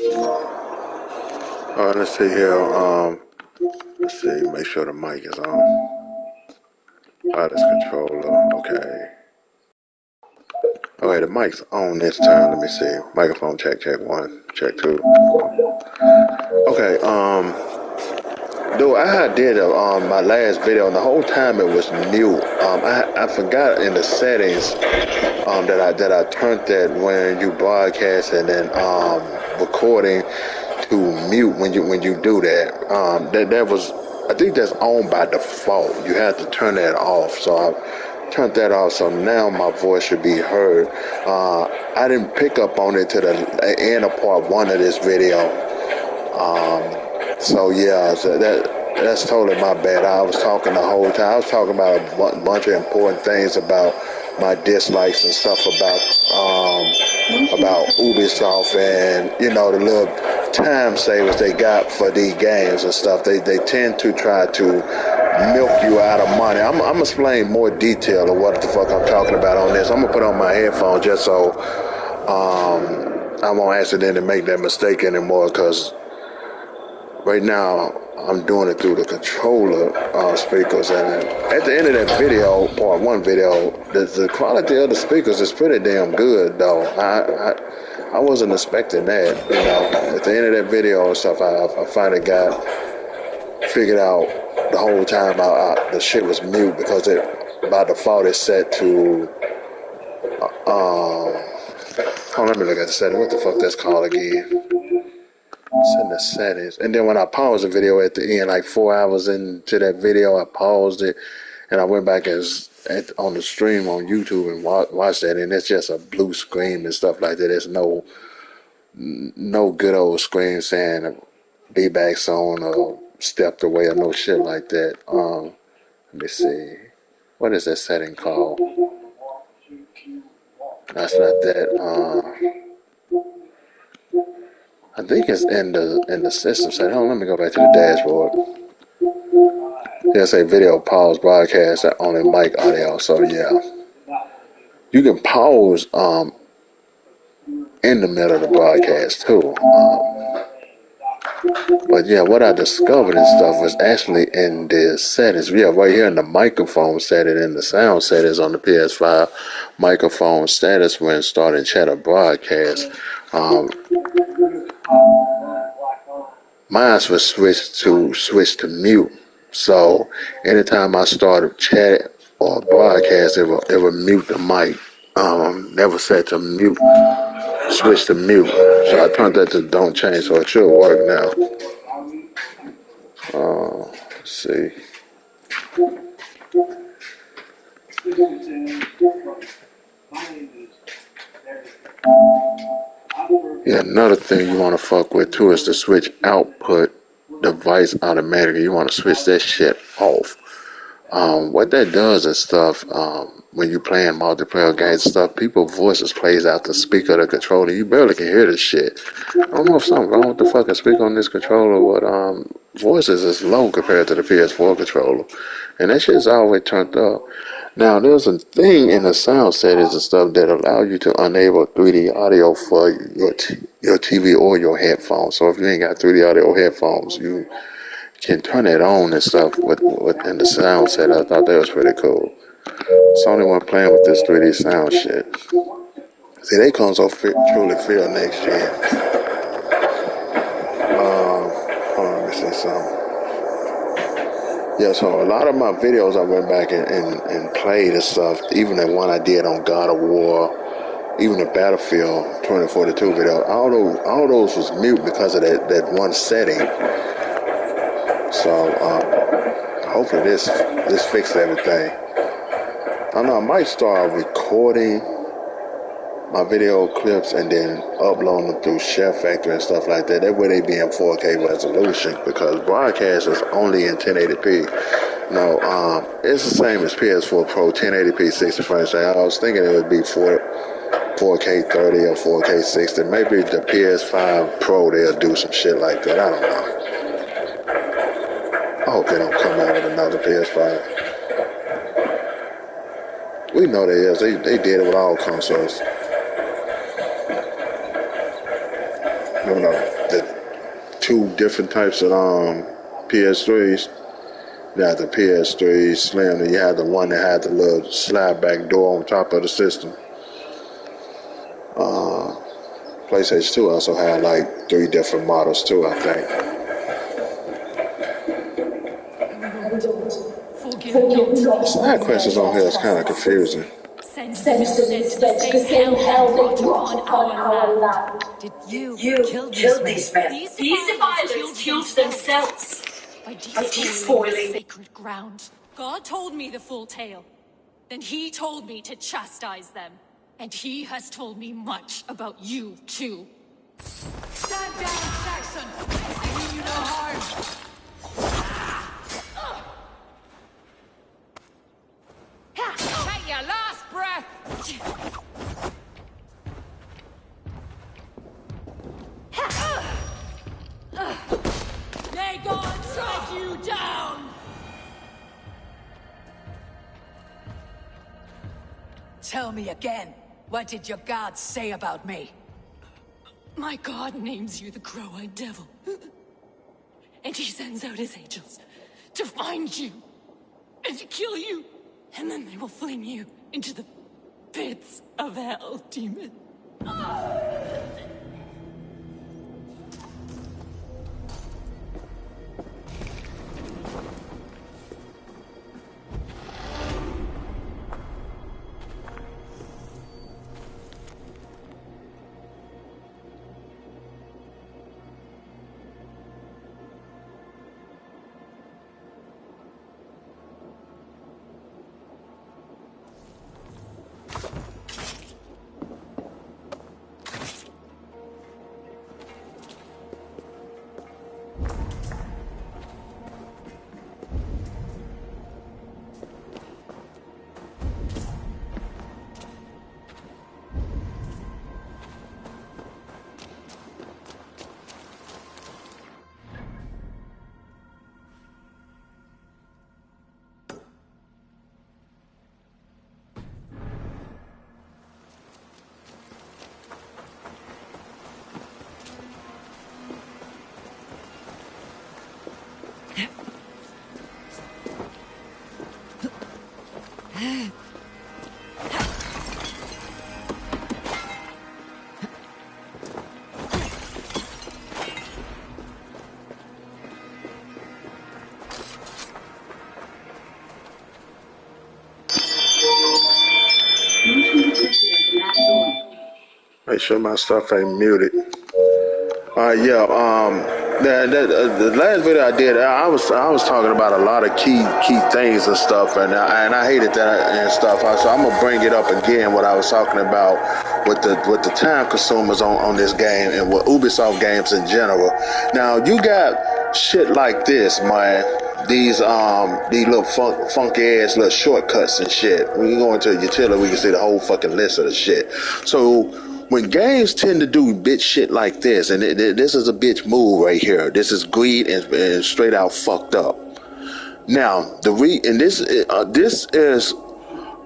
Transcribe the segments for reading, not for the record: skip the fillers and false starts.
Alright, let's see here. Let's see, make sure the mic is on. Alright, this controller. Okay. Okay, the mic's on this time. Let me see. Microphone check, check 1, check 2. Okay, dude, I did my last video, and the whole time it was mute. I forgot in the settings that I turned that when you broadcast and then recording to mute when you do that. That was, I think that's on by default. You have to turn that off. So I turned that off. So now my voice should be heard. I didn't pick up on it to the end of part 1 of this video. So yeah, so that's totally my bad. I was talking the whole time. I was talking about a bunch of important things about my dislikes and stuff about Ubisoft and the little time savers they got for these games and stuff. They tend to try to milk you out of money. I'm gonna explain more detail of what the fuck I'm talking about on this. I'm gonna put on my headphones just so I won't accidentally make that mistake anymore, because right now I'm doing it through the controller speakers, and at the end of that video, part 1 video, the quality of the speakers is pretty damn good though. I wasn't expecting that, At the end of that video and stuff, I finally figured out the whole time the shit was mute, because it by default is set to let me look at the setting. What the fuck that's called again? Setting the settings. And then when I paused the video at the end, like 4 hours into that video, I paused it and I went back on the stream on YouTube and watched that, and it's just a blue screen and stuff like that. There's no good old screen saying be back soon or stepped away or no shit like that. Let me see. What is that setting called? That's not that. I think it's in the system setting. Hold on, let me go back to the dashboard. It'll say video pause broadcast only mic audio. So yeah, you can pause in the middle of the broadcast too. But yeah, what I discovered and stuff was actually in the settings. Yeah, right here in the microphone setting and the sound settings on the PS5 microphone status when starting chat or broadcast. Mine was switch to mute. So anytime I started chat or broadcast, it would mute the mic. Never set to mute, switch to mute. So I turned that to don't change, so it should work now. Let's see. Yeah, another thing you want to fuck with too is to switch output device automatically. You want to switch that shit off. What that does is stuff, when you're playing multiplayer games and stuff, people's voices plays out the speaker of the controller. You barely can hear this shit. I don't know if something wrong with the fucking speaker on this controller, but voices is low compared to the PS4 controller. And that shit's always turned up. Now, there's a thing in the sound settings and stuff that allow you to enable 3D audio for your TV or your headphones. So if you ain't got 3D audio headphones, you can turn it on and stuff in the sound set. I thought that was pretty cool. It's the only one playing with this 3D sound shit. See, they consoles truly feel next gen. Hold on, let me see something. Yeah, so a lot of my videos I went back and played and stuff, even the one I did on God of War, even the Battlefield 2042 video, all those was mute because of that one setting. So hopefully this fixed everything. I don't know, I might start recording my video clips and then upload them through Chef Factory and stuff like that. That way they be in 4K resolution, because broadcast is only in 1080p. No, it's the same as PS4 Pro, 1080p 60 frames. I was thinking it would be 4K 30 or 4K 60. Maybe the PS5 Pro they'll do some shit like that. I don't know. I hope they don't come out with another PS5. We know they is. They did it with all consoles. You know, the two different types of PS3s. You had the PS3 Slim, and you had the one that had the little slide back door on top of the system. PlayStation 2 also had like 3 different models too, I think. Side questions on here is kind of confusing. Send them instead to the same hell they brought upon our land. Did you kill these men? These defilers killed themselves by despoiling sacred ground. God told me the full tale. Then he told me to chastise them. And he has told me much about you, too. Stand down, Saxon! I mean you no harm! Take your last breath! May God strike you down! Tell me again, what did your gods say about me? My God names you the Crow-Eyed Devil. And he sends out his angels to find you and to kill you. And then they will fling you into the pits of hell, demon. Make sure my stuff ain't muted. The last video I did, I was talking about a lot of key things and stuff, and I hated that and stuff. So I'm gonna bring it up again. What I was talking about with the time consumers on this game and with Ubisoft games in general. Now you got shit like this, man. These little funky ass little shortcuts and shit. When you go into a utility, we can see the whole fucking list of the shit. So when games tend to do bitch shit like this, and this is a bitch move right here. This is greed and straight out fucked up. Now this is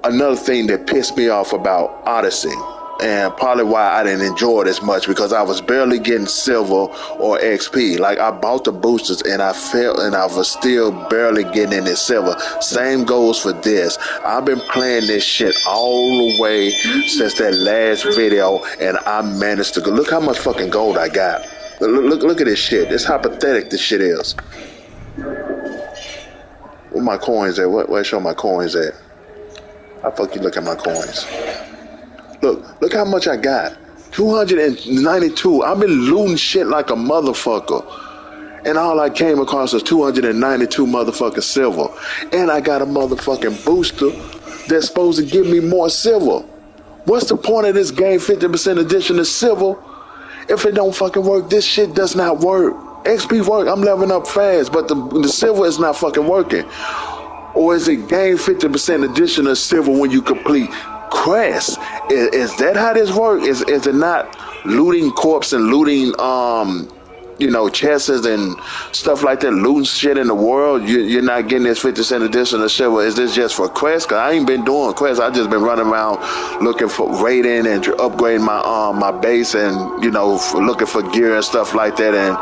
another thing that pissed me off about Odyssey, and probably why I didn't enjoy it as much, because I was barely getting silver or XP. Like, I bought the boosters and I failed, and I was still barely getting any silver. Same goes for this. I've been playing this shit all the way since that last video, and I managed to go. Look how much fucking gold I got. Look at this shit. This how pathetic this shit is. Where my coins at? Where show my coins at? How fuck you look at my coins? Look how much I got. 292. I've been looting shit like a motherfucker. And all I came across was 292 motherfucking silver. And I got a motherfucking booster that's supposed to give me more silver. What's the point of this game 50% addition to silver? If it don't fucking work, this shit does not work. XP work, I'm leveling up fast, but the silver is not fucking working. Or is it gain 50% addition of silver when you complete quests? Is that how this works? Is it not looting corpse and looting you know, chests and stuff like that, looting shit in the world, you're not getting this 50 cent additional shit. Well, is this just for quests? Cause I ain't been doing quests. I just been running around looking for raiding and upgrading my base, and you know, looking for gear and stuff like that. And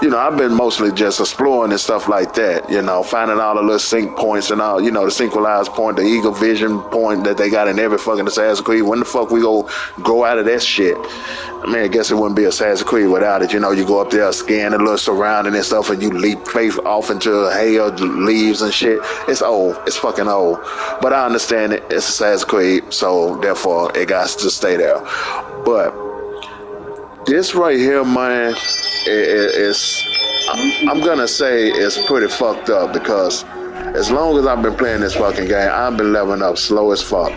you know, I've been mostly just exploring and stuff like that. You know, finding all the little sync points and all, you know, the synchronized point, the eagle vision point that they got in every fucking Assassin's Creed. When the fuck we go out of that shit? I mean, I guess it wouldn't be Assassin's Creed without it. You know, you go up there, scan the little surrounding and stuff, and you leap face off into hail, leaves and shit. It's old. It's fucking old. But I understand it. It's Assassin's Creed, so therefore it got to stay there. But this right here, man, is I'm gonna say it's pretty fucked up because as long as I've been playing this fucking game, I've been leveling up slow as fuck.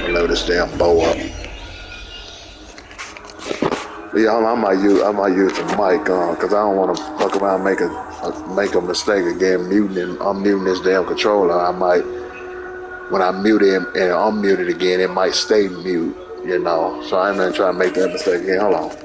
Load this damn bow up. Yeah, I might use the mic because I don't want to fuck around and make a mistake again I'm muting this damn controller. I might, when I mute it and unmute it again, it might stay mute, you know. So I'm gonna try to make that mistake again. Hold on.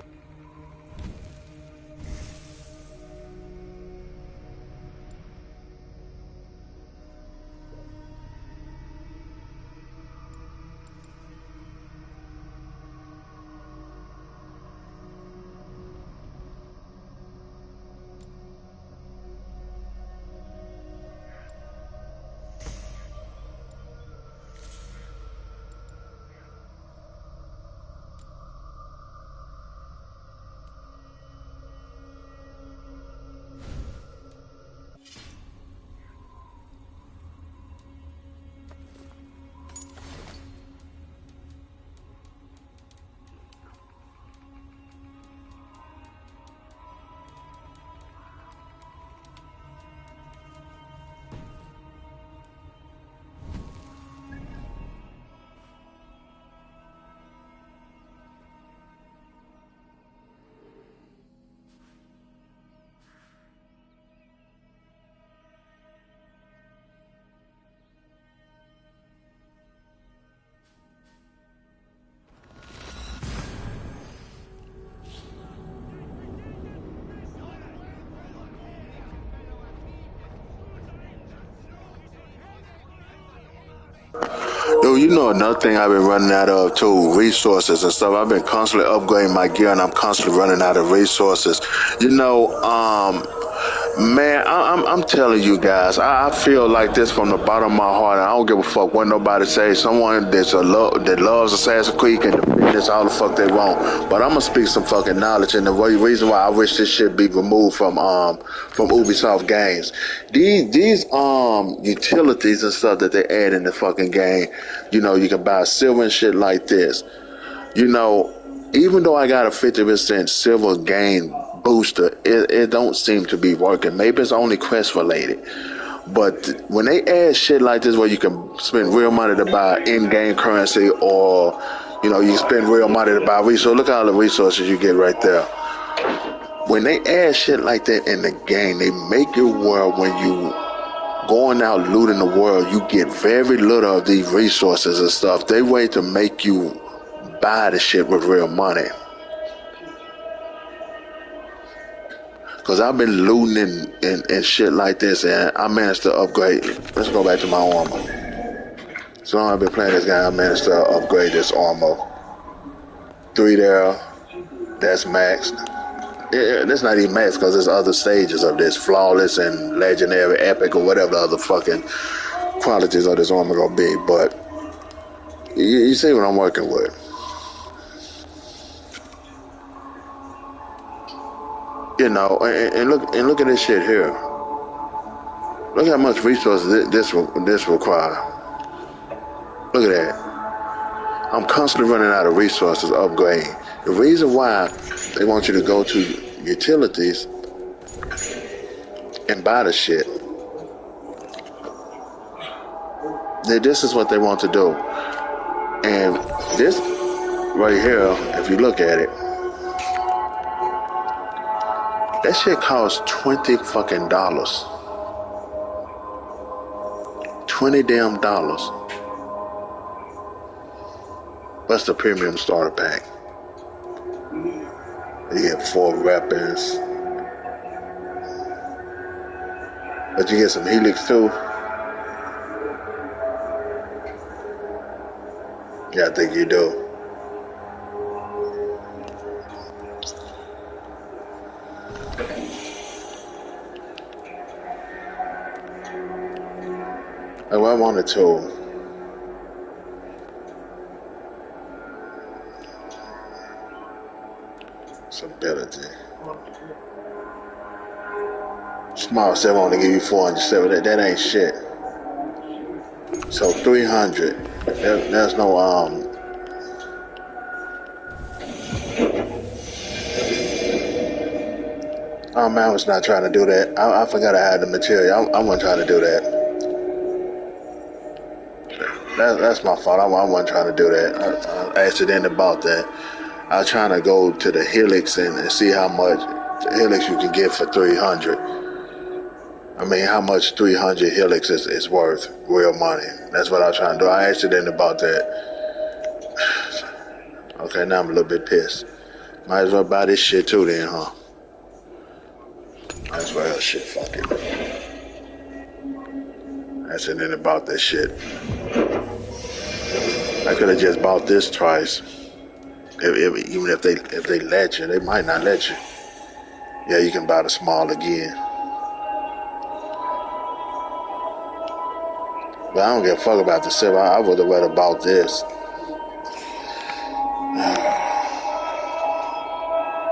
Yo, you know another thing I've been running out of too, resources and stuff. I've been constantly upgrading my gear and I'm constantly running out of resources. You know, man, I'm telling you guys, I feel like this from the bottom of my heart. I don't give a fuck what nobody says. Someone that loves Assassin's Creed can defend this all the fuck they want. But I'm gonna speak some fucking knowledge, and the reason why I wish this shit be removed from Ubisoft games. These utilities and stuff that they add in the fucking game. You know, you can buy silver and shit like this. You know, even though I got a 50% silver gain booster, it don't seem to be working. Maybe it's only quest related. But when they add shit like this where you can spend real money to buy in-game currency, or, you know, you spend real money to buy resources. Look at all the resources you get right there. When they add shit like that in the game, they make it where when you going out looting the world, you get very little of these resources and stuff. They wait to make you buy the shit with real money. Cause I've been looting and shit like this, and I managed to upgrade. Let's go back to my armor. So long I've been playing this game, I managed to upgrade this armor. 3 there, that's max. That's not even max, cause there's other stages of this, flawless and legendary, epic, or whatever the other fucking qualities of this armor gonna be. But you see what I'm working with. You know, and look at this shit here. Look how much resources this require. Look at that. I'm constantly running out of resources upgrading. The reason why they want you to go to utilities and buy the shit, this is what they want to do. And this right here, if you look at it, that shit costs $20 fucking dollars. $20 damn dollars. That's the premium starter pack. You get 4 weapons. But you get some helix too. Yeah, I think you do. Oh, I wanted to. It's ability. Small 7 only give you 407. That ain't shit. So 300. There's no Oh man, I was not trying to do that. I forgot I had the material. I wasn't trying to do that. That's my fault. I wasn't trying to do that. I accidentally bought that. I was trying to go to the helix and see how much helix you can get for 300. I mean, how much 300 helix is worth, real money. That's what I was trying to do. I accidentally bought that. Okay, now I'm a little bit pissed. Might as well buy this shit too then, huh? Might as well, shit, fuck it. I accidentally bought this shit. I could have just bought this twice. Even if they let you, they might not let you. Yeah, you can buy the small again. But I don't give a fuck about the silver. I would have rather bought this.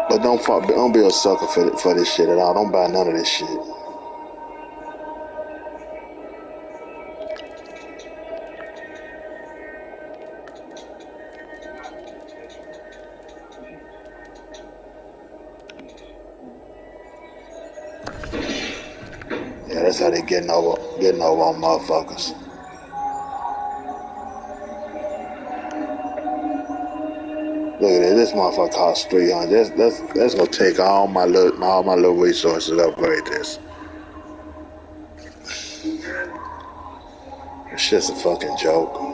But don't be a sucker for this shit at all. Don't buy none of this shit. Yeah, that's how they getting over on motherfuckers. Look at this. This motherfucker costs 300. That's gonna take all my little resources to upgrade this. This shit's a fucking joke.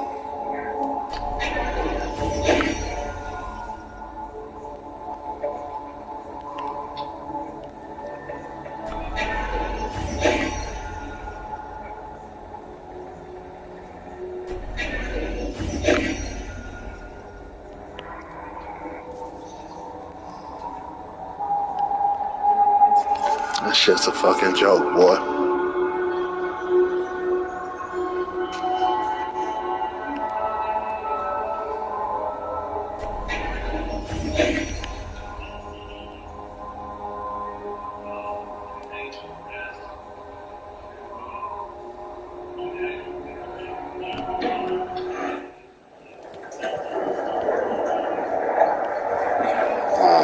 This shit's a fucking joke, boy.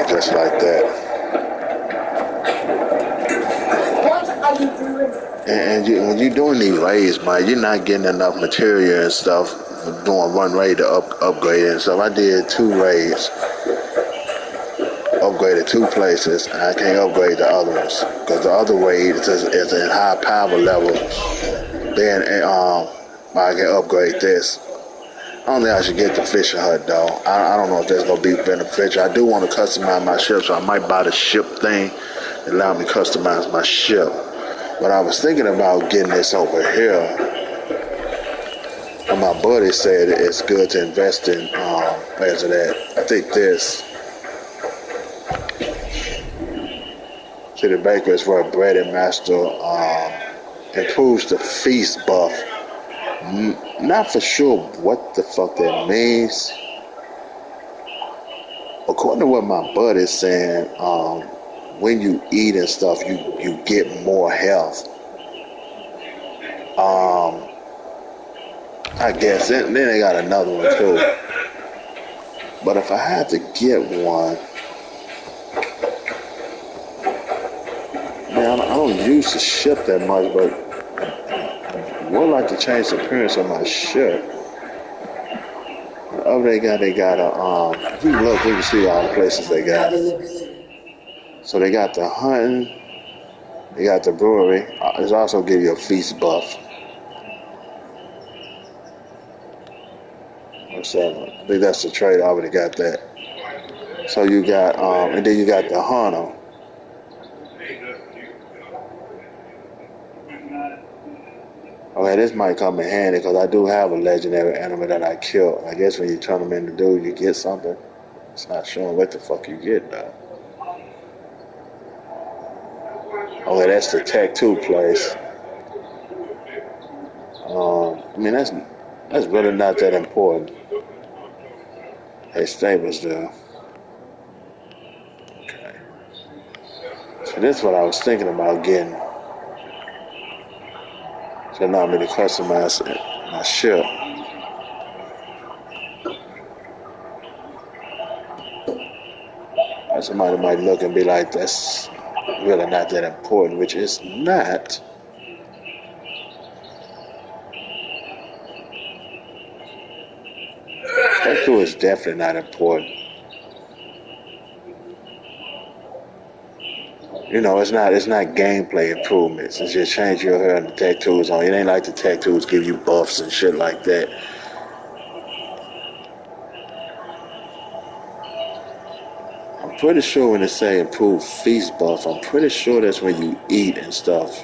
Just like that. What are you doing? And when you're doing these raids, man, you're not getting enough material and stuff for doing one raid to upgrade and stuff. I did 2 raids, upgraded 2 places, and I can't upgrade the other ones because the other raid is in high power level. Then I can upgrade this. I don't think I should get the fishing hut though. I don't know if that's gonna be beneficial. I do want to customize my ship, so I might buy the ship thing and allow me to customize my ship. But I was thinking about getting this over here. And my buddy said it's good to invest in, where's it at? I think this. See, the baker is for a bread and master, improves the feast buff. Not for sure what the fuck that means. According to what my buddy's saying, when you eat and stuff, you get more health. I guess. Then they got another one too. But if I had to get one, man, I don't use the ship that much, but I would like to change the appearance of my ship. Oh, they got if you look, we can see all the places they got. So they got the hunting, they got the brewery. It's also give you a feast buff. What's that? I think that's the trade. I already got that. So you got, and then you got the hunter. Okay, this might come in handy because I do have a legendary animal that I killed. I guess when you turn them into dude, you get something. It's not showing what the fuck you get though. Okay, that's the Pt.2 place. I mean that's really not that important. Hey, stables though. Okay. So this is what I was thinking about getting. To allow me to customize my ship. Somebody might look and be like, that's really not that important, which is not. Pt.2 is definitely not important. You know, it's not gameplay improvements. It's just change your hair and the Pt.2s on. It ain't like the Pt.2s give you buffs and shit like that. I'm pretty sure when they say improve feast buff, I'm pretty sure that's when you eat and stuff.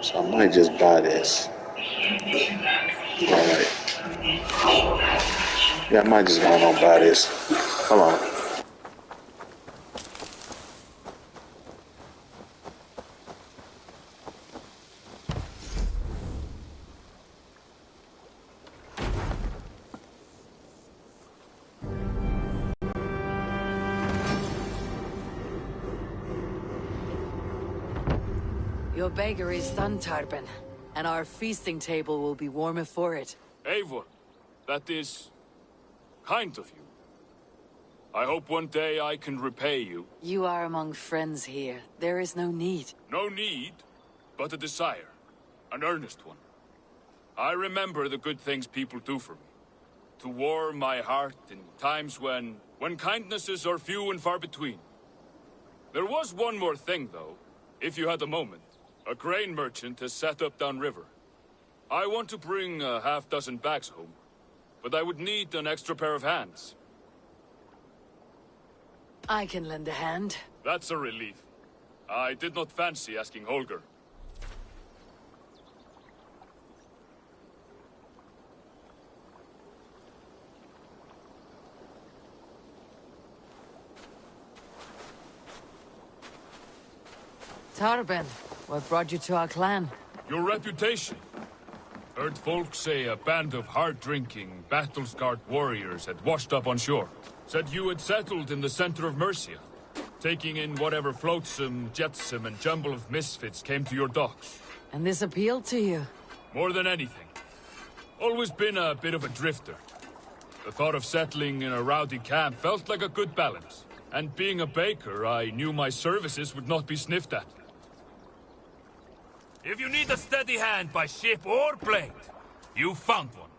So I might just buy this. Alright. Yeah, I might just go on buy this. Hold on. Your bakery is done, Tarben, and our feasting table will be warmer for it. Eivor, that is kind of you. I hope one day I can repay you. You are among friends here. There is no need. No need, but a desire. An earnest one. I remember the good things people do for me. To warm my heart in times when kindnesses are few and far between. There was one more thing, though, if you had a moment. A grain merchant has set up downriver. I want to bring a half-dozen bags home, but I would need an extra pair of hands. I can lend a hand. That's a relief. I did not fancy asking Holger. Tarben, what brought you to our clan? Your reputation. Heard folks say a band of hard-drinking, battle-scarred warriors had washed up on shore. Said you had settled in the center of Mercia, taking in whatever flotsam, jetsam, and jumble of misfits came to your docks. And this appealed to you? More than anything. Always been a bit of a drifter. The thought of settling in a rowdy camp felt like a good balance. And being a baker, I knew my services would not be sniffed at. If you need a steady hand by ship or blade, you found one.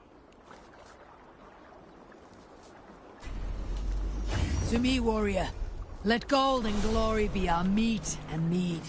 To me, warrior. Let gold and glory be our meat and mead.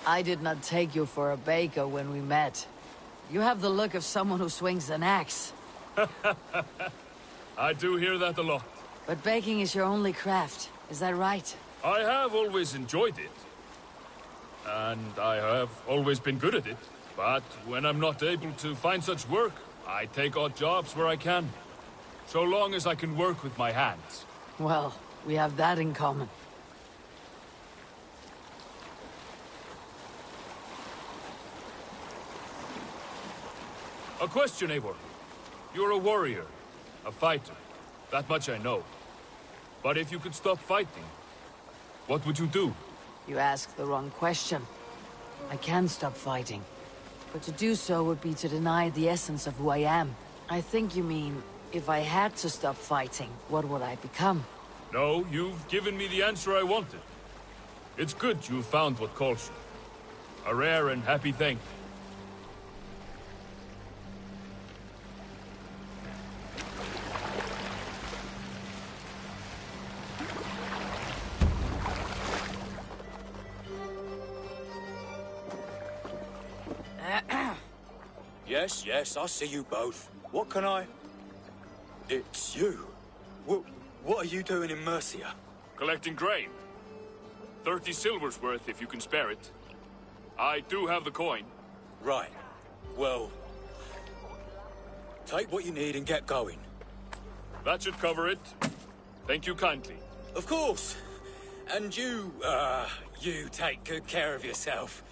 I did not take you for a baker when we met. You have the look of someone who swings an axe. I do hear that a lot. But baking is your only craft, is that right? I have always enjoyed it. and I have always been good at it. But when I'm not able to find such work, I take odd jobs where I can. So long as I can work with my hands. Well, we have that in common. A question, Eivor. You're a warrior, a fighter. That much I know. But if you could stop fighting, what would you do? You asked the wrong question. I can stop fighting. But to do so would be to deny the essence of who I am. I think you mean, if I had to stop fighting, what would I become? No, you've given me the answer I wanted. It's good you found what calls you. A rare and happy thing. Yes, I see you both. What can I... It's you. What are you doing in Mercia? Collecting grain. 30 silver's worth if you can spare it. I do have the coin. Right. Well... take what you need and get going. That should cover it. Thank you kindly. Of course. And you take good care of yourself.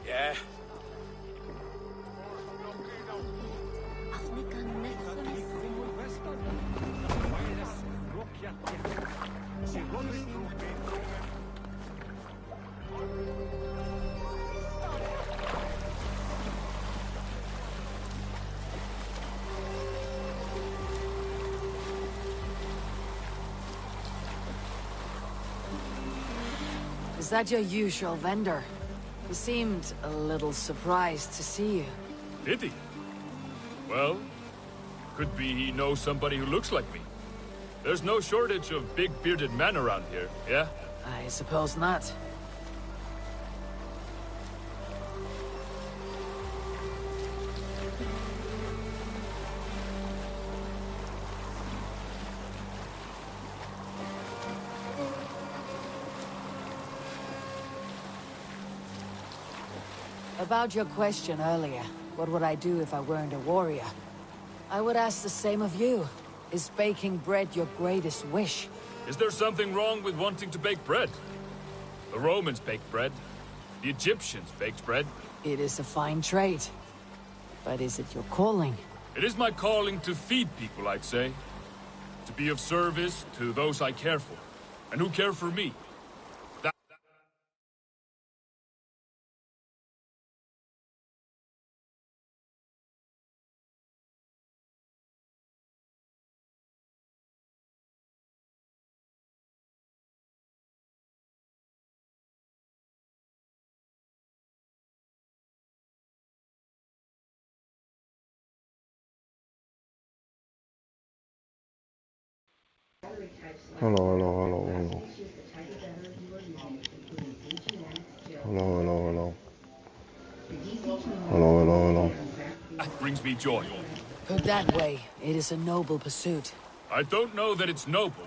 Yeah? Is that your usual vendor? He seemed a little surprised to see you. Did he? Well, could be he knows somebody who looks like me. There's no shortage of big bearded men around here, yeah? I suppose not. About your question earlier, what would I do if I weren't a warrior? I would ask the same of you. Is baking bread your greatest wish? Is there something wrong with wanting to bake bread? The Romans baked bread. The Egyptians baked bread. It is a fine trade. But is it your calling? It is my calling to feed people, I'd say. To be of service to those I care for, and who care for me. Hello. That brings me joy. Put that way, it is a noble pursuit. I don't know that it's noble.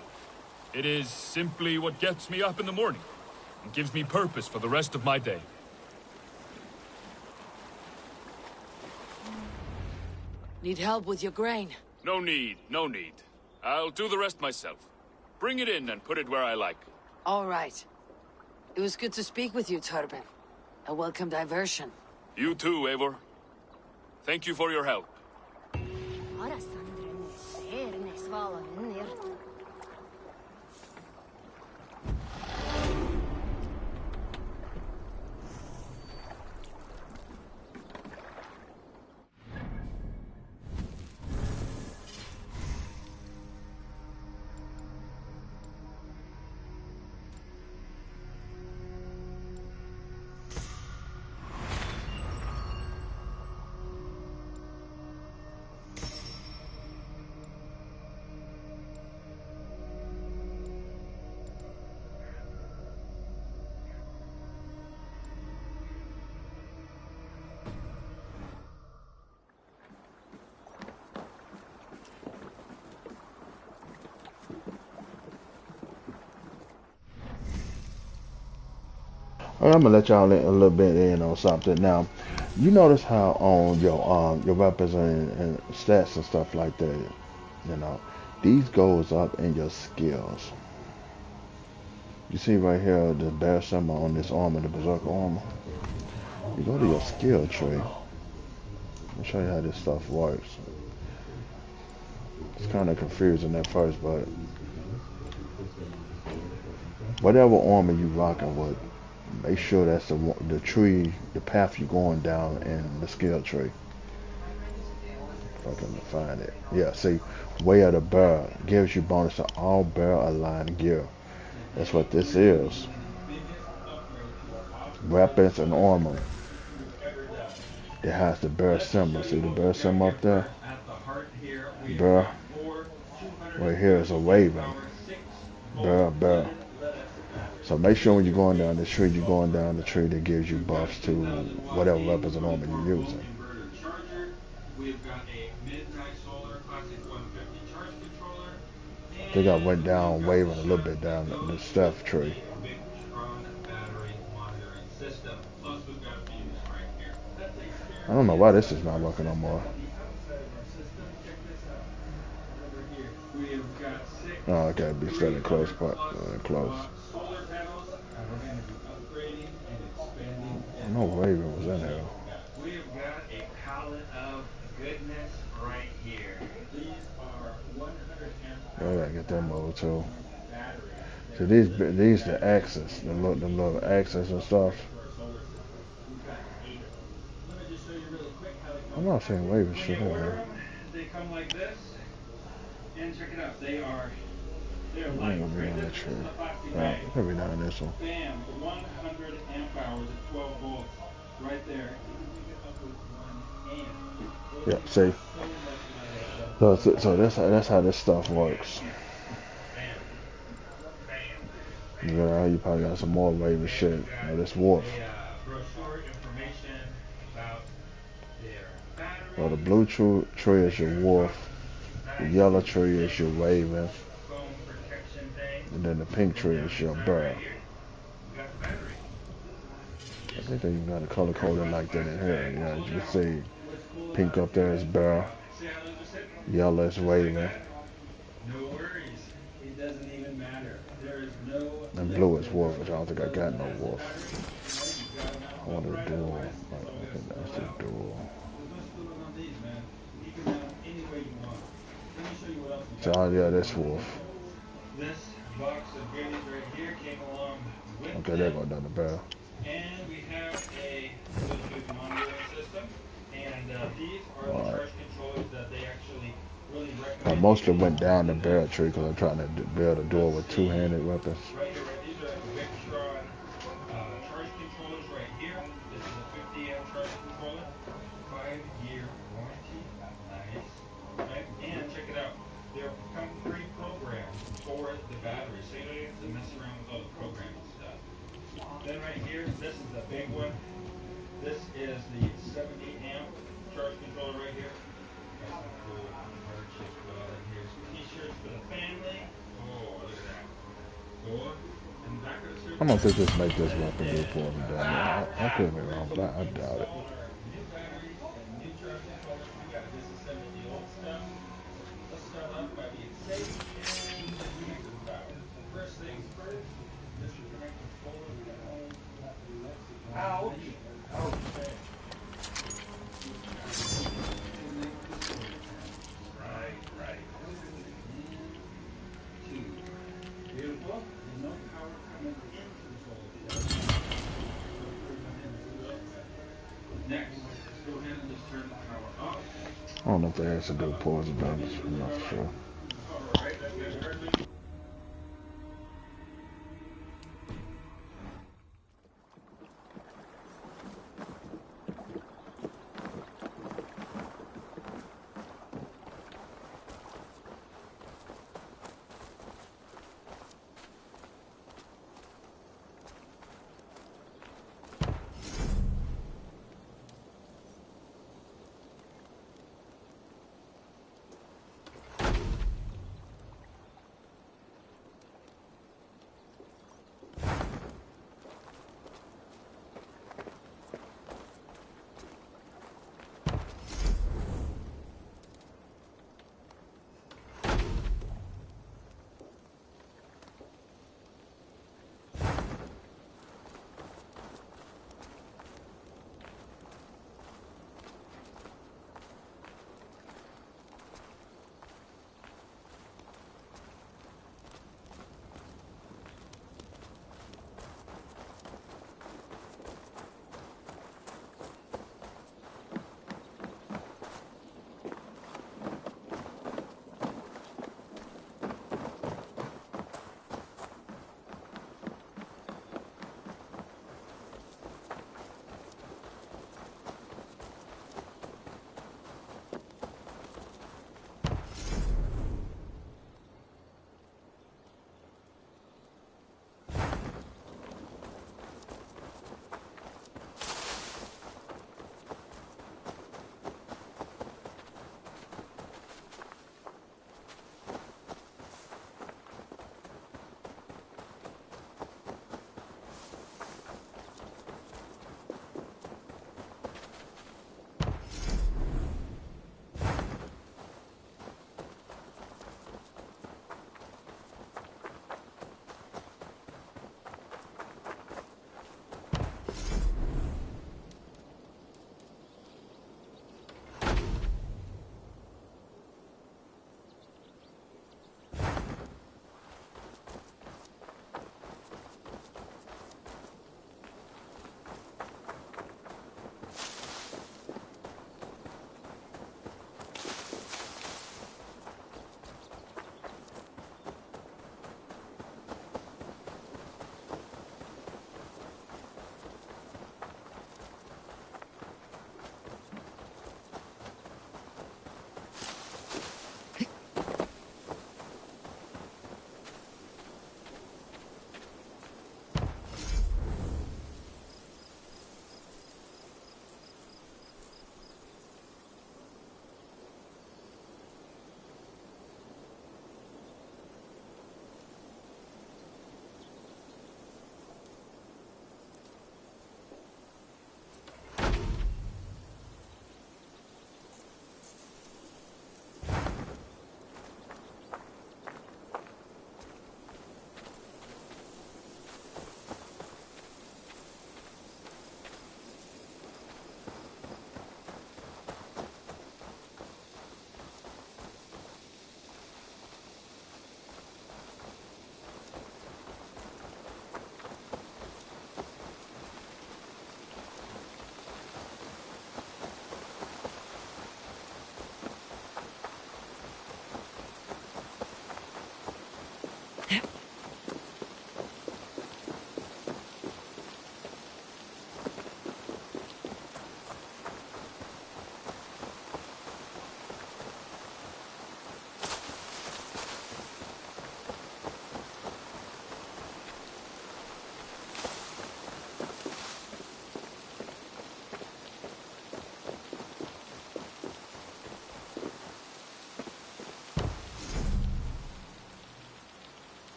It is simply what gets me up in the morning and gives me purpose for the rest of my day. Need help with your grain? No need. I'll do the rest myself. Bring it in and put it where I like. All right. It was good to speak with you, Torben. A welcome diversion. You too, Eivor. Thank you for your help. I'm gonna let y'all in a little bit in on something. Now, you notice how on your weapons and stats and stuff like that, you know, these goes up in your skills. You see right here the bear symbol on this armor, the berserker armor. You go to your skill tree. I'll show you how this stuff works. It's kind of confusing at first, but whatever armor you rocking with, make sure that's the tree, the path you're going down in the skill tree. If I can find it. Yeah, see, way of the bear gives you bonus to all bear aligned gear. That's what this is. Weapons and armor. It has the bear symbol. See the bear symbol up there? Bear. Right here is a raven. Bear, bear. So make sure when you're going down the tree, you're going down the tree that gives you buffs to whatever weapons and armor you're using. I think I went down waving a little bit down the stuff tree. I don't know why this is not working no more. Oh, okay, be standing close, but close. No raven was in here. We have got a palette of goodness right here. These are 100 amp hours. I gotta get them mode too. So these the axes, the little axes and stuff. I'm not saying raven shit in here. They come like this, and check it out. They're light. Right? This is a plastic bag. Maybe not in this one. Bam, 100 amp hours at 12 volts. Right there. Yeah, see. So that's how this stuff works. You probably got some more raven shit. This wolf. Well, the blue tree is your wolf. The yellow tree is your raven. And then the pink tree is your bear. I think they even got a color coding like that in here. You know, as you can see, pink up there is bear, yellow is raven, and blue is wolf, which I don't think I got no wolf. I want a dual. I think that's a dual. So yeah, this wolf. This box of goodies right here came along with okay, there go down the barrel. And we have a Bluetooth monitoring system, and these are the charge controllers that they actually really recommend. I mostly went down the barrel tree because I'm trying to build a door with two-handed weapons. Right here, right? These are Victron charge controllers right here. This is a 50 amp charge controller, 5-year warranty. Nice, right? And check it out. They're pre-programmed for the battery, so you don't have to mess around with all the programming stuff. Then right here, this is the big one. This is the 70 amp charge controller right here. Got some cool merch as well. And here's t-shirts for the family. Oh, look at that. Cool. And back of the I'm gonna think this make this weapon do for me down there. I could be wrong, but I doubt it. New batteries and new charge controllers. We got to disassemble the old stuff. Let's start off by being safe and using power. First things first, this is the controller. Ouch! Ouch! Right. Two. Beautiful. There's no power coming into the solar cell. Next, let's go ahead and just turn the power off. I don't know if that has to do with pause or not. I'm not sure. Alright, that's good.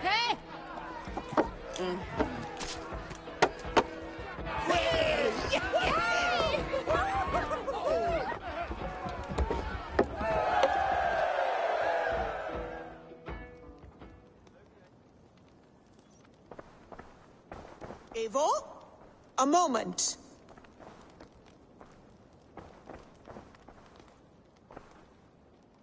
Hey! Eivor? A moment.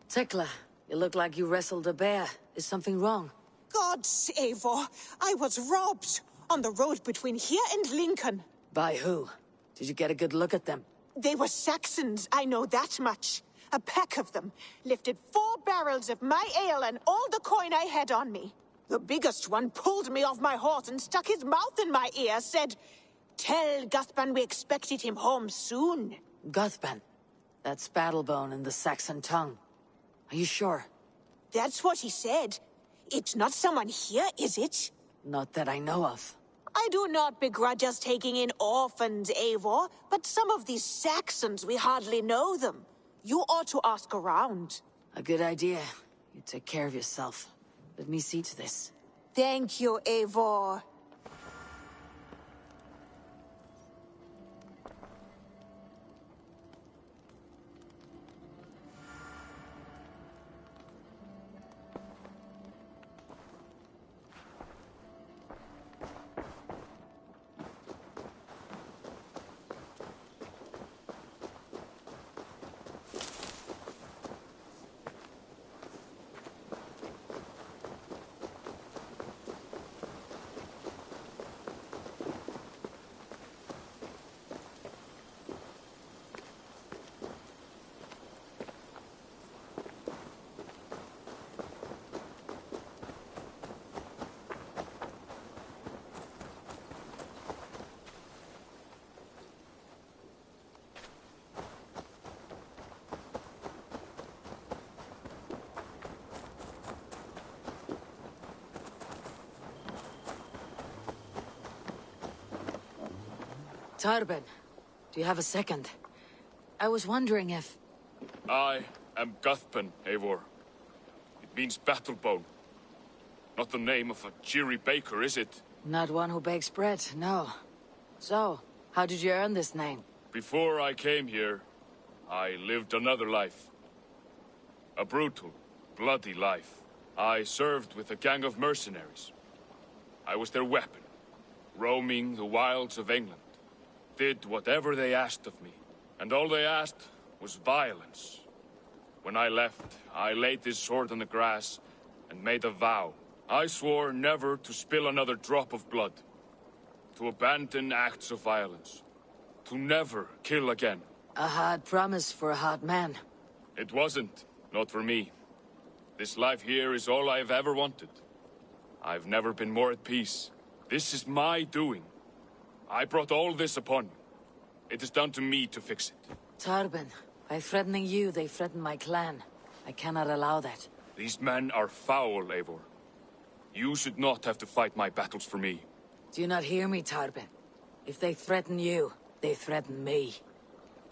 Tekla, you look like you wrestled a bear. Is something wrong? Gods, Eivor, I was robbed on the road between here and Lincoln. By who? Did you get a good look at them? They were Saxons, I know that much. A pack of them lifted 4 barrels of my ale and all the coin I had on me. The biggest one pulled me off my horse and stuck his mouth in my ear, said, "Tell Guthban we expected him home soon." Guthban. That's Battlebone in the Saxon tongue. Are you sure? That's what he said. It's not someone here, is it? Not that I know of. I do not begrudge us taking in orphans, Eivor, but some of these Saxons, we hardly know them. You ought to ask around. A good idea. You take care of yourself. Let me see to this. Thank you, Eivor. Tarben, do you have a second? I was wondering if... I am Guthban, Eivor. It means Battlebone. Not the name of a cheery baker, is it? Not one who bakes bread, no. So, how did you earn this name? Before I came here, I lived another life. A brutal, bloody life. I served with a gang of mercenaries. I was their weapon, roaming the wilds of England. Did whatever they asked of me, and all they asked was violence. When I left, I laid this sword on the grass and made a vow. I swore never to spill another drop of blood, to abandon acts of violence, to never kill again. A hard promise for a hard man. It wasn't, not for me. This life here is all I've ever wanted. I've never been more at peace. This is my doing. I brought all this upon you. It is down to me to fix it. Tarben, by threatening you, they threaten my clan. I cannot allow that. These men are foul, Eivor. You should not have to fight my battles for me. Do you not hear me, Tarben? If they threaten you, they threaten me.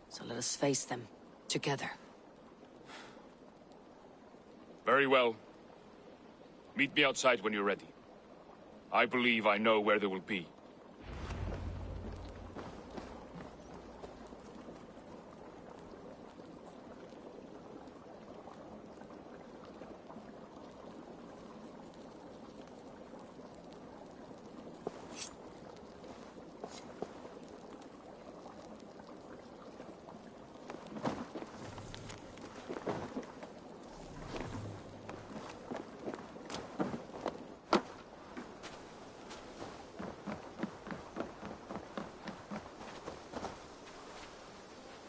So let us face them, together. Very well. Meet me outside when you're ready. I believe I know where they will be.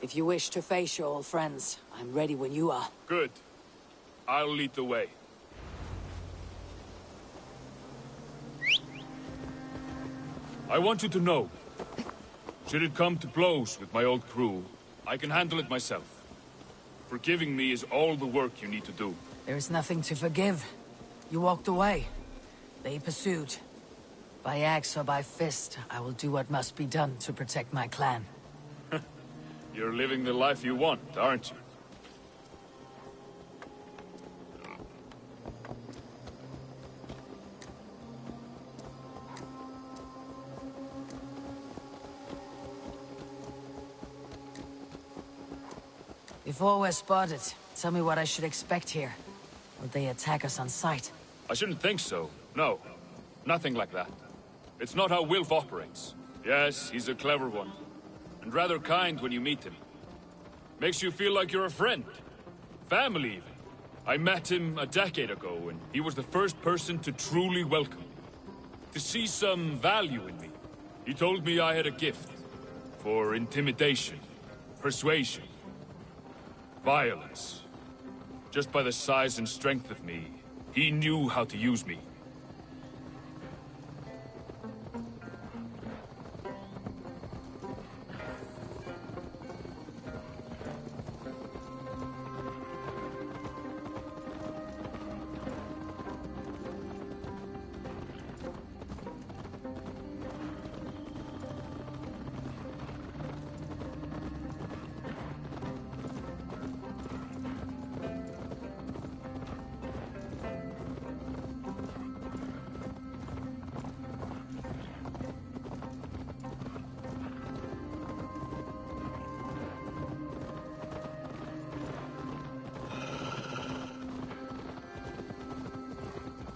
If you wish to face your old friends, I'm ready when you are. Good. I'll lead the way. I want you to know, should it come to blows with my old crew, I can handle it myself. Forgiving me is all the work you need to do. There is nothing to forgive. You walked away. They pursued. By axe or by fist, I will do what must be done to protect my clan. You're living the life you want, aren't you? Before we're spotted, tell me what I should expect here. Will they attack us on sight? I shouldn't think so. No. Nothing like that. It's not how Wilf operates. Yes, he's a clever one. And rather kind when you meet him. Makes you feel like you're a friend. Family, even. I met him a decade ago, and he was the first person to truly welcome me. To see some value in me. He told me I had a gift. For intimidation. Persuasion. Violence. Just by the size and strength of me, he knew how to use me.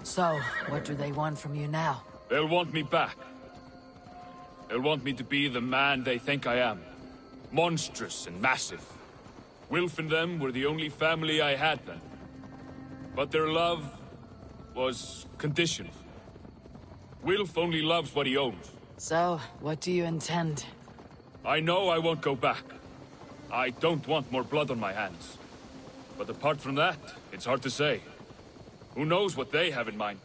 So, what do they want from you now? They'll want me back. They'll want me to be the man they think I am. Monstrous and massive. Wilf and them were the only family I had then. But their love was conditional. Wilf only loves what he owns. So, what do you intend? I know I won't go back. I don't want more blood on my hands. But apart from that, it's hard to say. Who knows what they have in mind?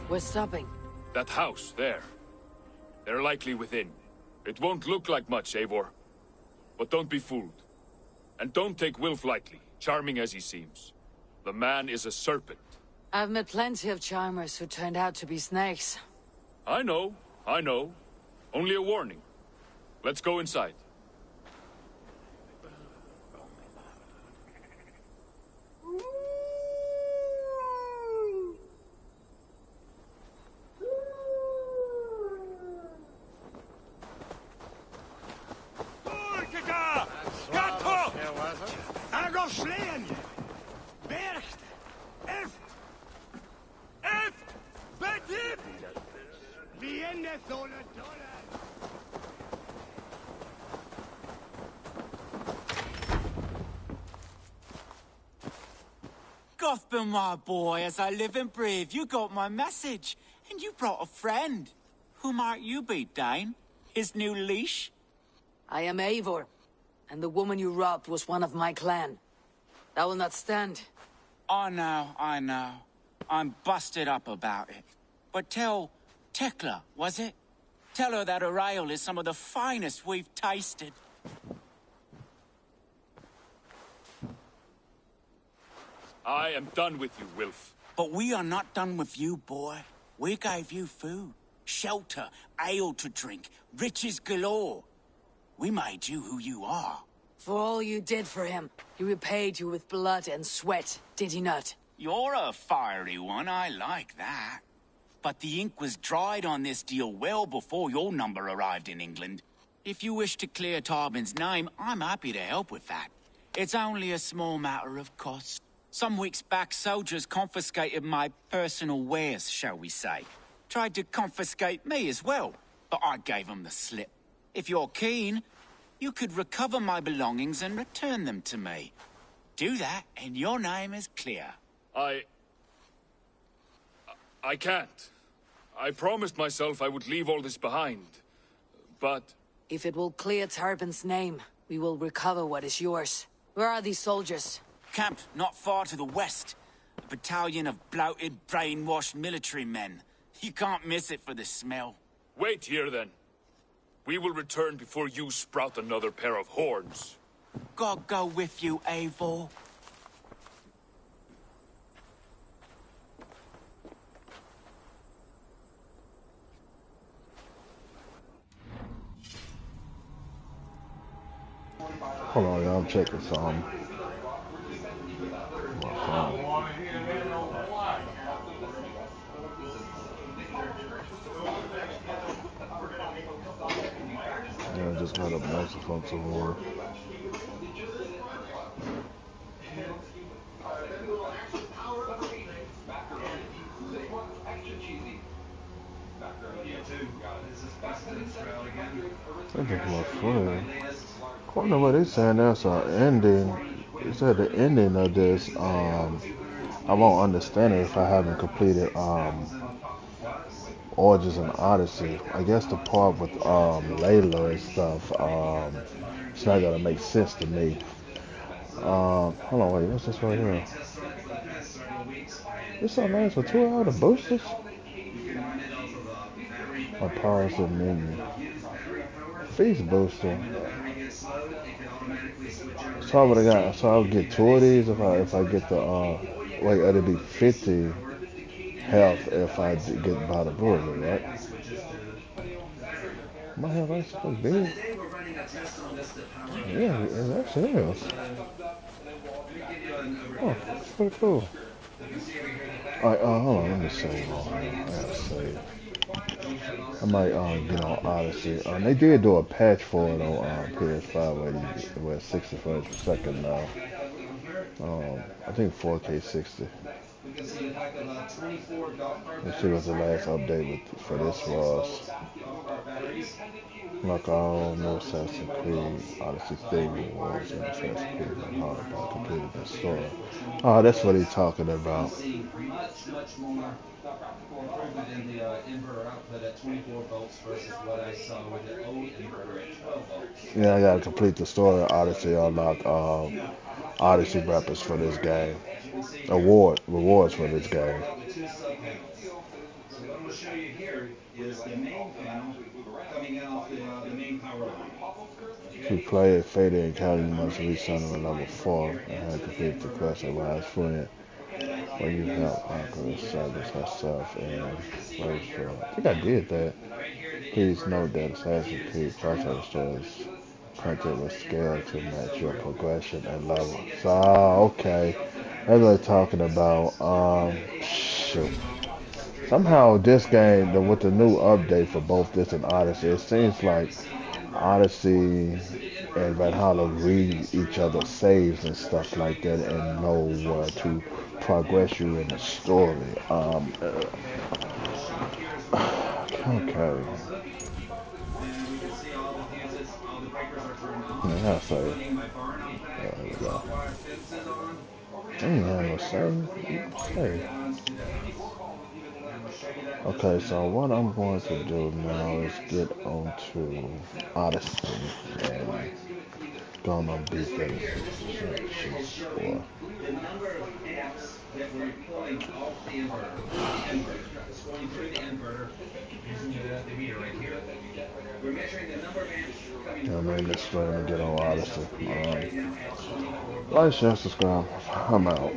We're stopping. That house, there. They're likely within. It won't look like much, Eivor. But don't be fooled. And don't take Wilf lightly, charming as he seems. The man is a serpent. I've met plenty of charmers who turned out to be snakes. I know. Only a warning. Let's go inside. Gotham, my boy, as I live and breathe, you got my message. And you brought a friend. Who might you be, Dane? His new leash? I am Eivor, and the woman you robbed was one of my clan. That will not stand. I know. I'm busted up about it. But tell Tekla, was it? Tell her that her ale is some of the finest we've tasted. I am done with you, Wilf. But we are not done with you, boy. We gave you food, shelter, ale to drink, riches galore. We made you who you are. For all you did for him, he repaid you with blood and sweat, did he not? You're a fiery one, I like that. but the ink was dried on this deal well before your number arrived in England. If you wish to clear Tarbin's name, I'm happy to help with that. It's only a small matter of cost. Some weeks back, soldiers confiscated my personal wares, shall we say. Tried to confiscate me as well, but I gave them the slip. If you're keen, you could recover my belongings and return them to me. Do that, and your name is clear. I can't. I promised myself I would leave all this behind. But... If it will clear Tarbin's name, we will recover what is yours. Where are these soldiers? Camped not far to the west. A battalion of bloated, brainwashed military men. You can't miss it for the smell. Wait here, then. We will return before you sprout another pair of horns. God go with you, Eivor. Hold on, y'all. I'm checking some. Yeah, I just got a massive fun some more. I think my friend. I don't know what they're saying. That's an ending. They said the ending of this. I won't understand it if I haven't completed Origins and Odyssey. I guess the part with Layla and stuff. It's not gonna make sense to me. Hold on, wait. What's this right here? This so nice for 2 hours of boosters. My powers of menu. Feast booster. So what I got? So I'll get 2 of these if I get the wait, it'll be 50 health if I get by the bullet, right? My health actually so big. Yeah, it actually is. Oh, that's pretty cool. Alright, hold on, let me save. I gotta save. I might get on Odyssey. They did do a patch for it on PS5 where it's 60 frames per second now. I think 4K 60. Let's see what the last update for this was. Like all no Assassin Creed Odyssey thing was in Assassin Creed Valhalla about completing the story. Oh, that's what he's talking about. Yeah, I gotta complete the story of Odyssey, unlock Odyssey rappers for this game. Rewards for this game. So what I'm going to show you here is the main panel coming out the main power line. To play a fated encounter, you must reach Center level 4 and have completed the quest of Wise Friend. Where you help Uncle establish herself and place for. I think I did that. Please note that Assassin Creed process is printed with scale to match your progression and level. So, okay. That's what I'm talking about. Shoot. Somehow this game, with the new update for both this and Odyssey, it seems like Odyssey and Valhalla read each other's saves and stuff like that and know where to progress you in the story. Okay. Yeah, I'll say. There we go. Damn, save. Okay, so what I'm going to do now is get onto Odyssey and gonna beat that for. The number of amps that we're pulling off the inverter. It's going through the inverter using the meter right here. We're measuring the number of amps coming through. I'm in this stream and get on Odyssey. Like, share, subscribe. I'm out.